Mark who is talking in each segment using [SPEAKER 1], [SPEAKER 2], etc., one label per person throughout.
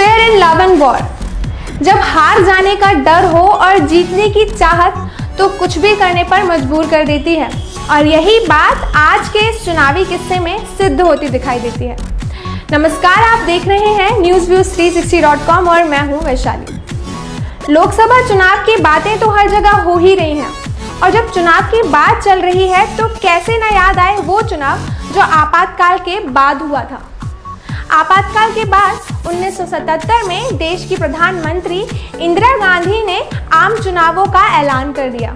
[SPEAKER 1] Fair in love and war. जब हार जाने का डर हो और जीतने की चाहत तो कुछ भी करने पर मजबूर कर देती है, और यही बात आज के इस चुनावी किस्से में सिद्ध होती दिखाई देती है। नमस्कार, आप देख रहे हैं newsviews360.com और मैं हूं वैशाली। लोकसभा चुनाव की बातें तो हर जगह हो ही रही हैं, और जब चुनाव की बात चल रही है तो कैसे न याद आए वो चुनाव जो आपातकाल के बाद हुआ था। आपातकाल के बाद 1977 में देश की प्रधानमंत्री इंदिरा गांधी ने आम चुनावों का ऐलान कर दिया।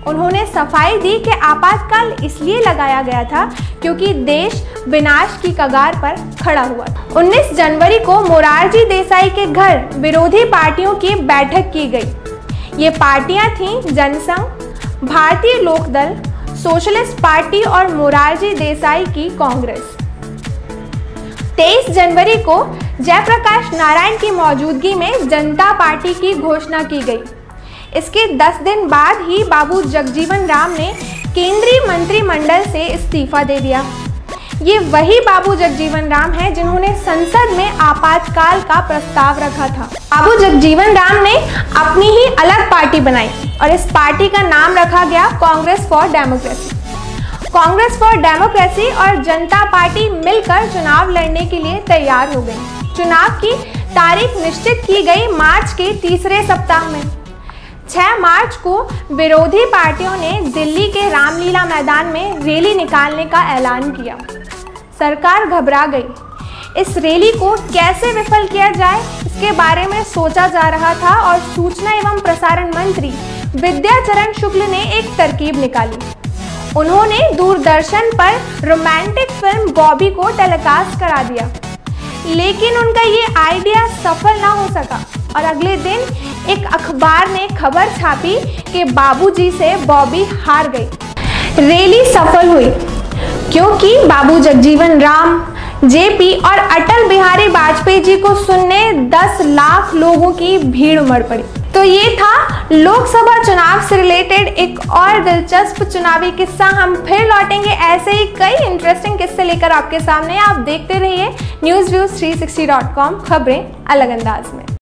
[SPEAKER 1] उन्होंने सफाई दी कि आपातकाल इसलिए लगाया गया था क्योंकि देश विनाश की कगार पर खड़ा हुआ था। 19 जनवरी को मोरारजी देसाई के घर विरोधी पार्टियों की बैठक की गई। ये पार्टियां थीं जनसंघ, भारतीय लोकदल, सोशलिस्ट पार्टी और मोरारजी देसाई की कांग्रेस। 23 जनवरी को जयप्रकाश नारायण की मौजूदगी में जनता पार्टी की घोषणा की गई। इसके 10 दिन बाद ही बाबू जगजीवन राम ने केंद्रीय मंत्रिमंडल से इस्तीफा दे दिया। ये वही बाबू जगजीवन राम हैं जिन्होंने संसद में आपातकाल का प्रस्ताव रखा था। बाबू जगजीवन राम ने अपनी ही अलग पार्टी बनाई और इस पार्टी का नाम रखा गया Congress for democracy. Congress for democracy और जनता पार्टी मिलकर चुनाव लड़ने के लिए तैयार हो गई। चुनाव की तारीख निश्चित की गई मार्च के तीसरे सप्ताह में। 6 मार्च को विरोधी पार्टियों ने दिल्ली के रामलीला मैदान में रैली निकालने का ऐलान किया। सरकार घबरा गई। इस रैली को कैसे विफल किया जाए इसके बारे में सोचा जा रहा था और सूचना एवं प्रसारण मंत्री विद्याचरण शुक्ल ने एक तरकीब निकाली। उन्होंने दूरदर्शन पर रोमांटिक फिल्म बॉबी को टेलीकास्ट करा दिया, लेकिन उनका ये आइडिया सफल ना हो सका और अगले दिन एक अखबार ने खबर छापी कि बाबूजी से बॉबी हार गई। रैली सफल हुई क्योंकि बाबू जगजीवन राम, जेपी और अटल बिहारी वाजपेयी जी को सुनने 10 लाख लोगों की भीड़ उमड़ पड़ी। तो ये था लोकसभा चुनाव से रिलेटेड एक और दिलचस्प चुनावी किस्सा। हम फिर लौटेंगे ऐसे ही कई इंटरेस्टिंग किस्से लेकर आपके सामने। आप देखते रहिए newsviews360.com, खबरें अलग अंदाज में।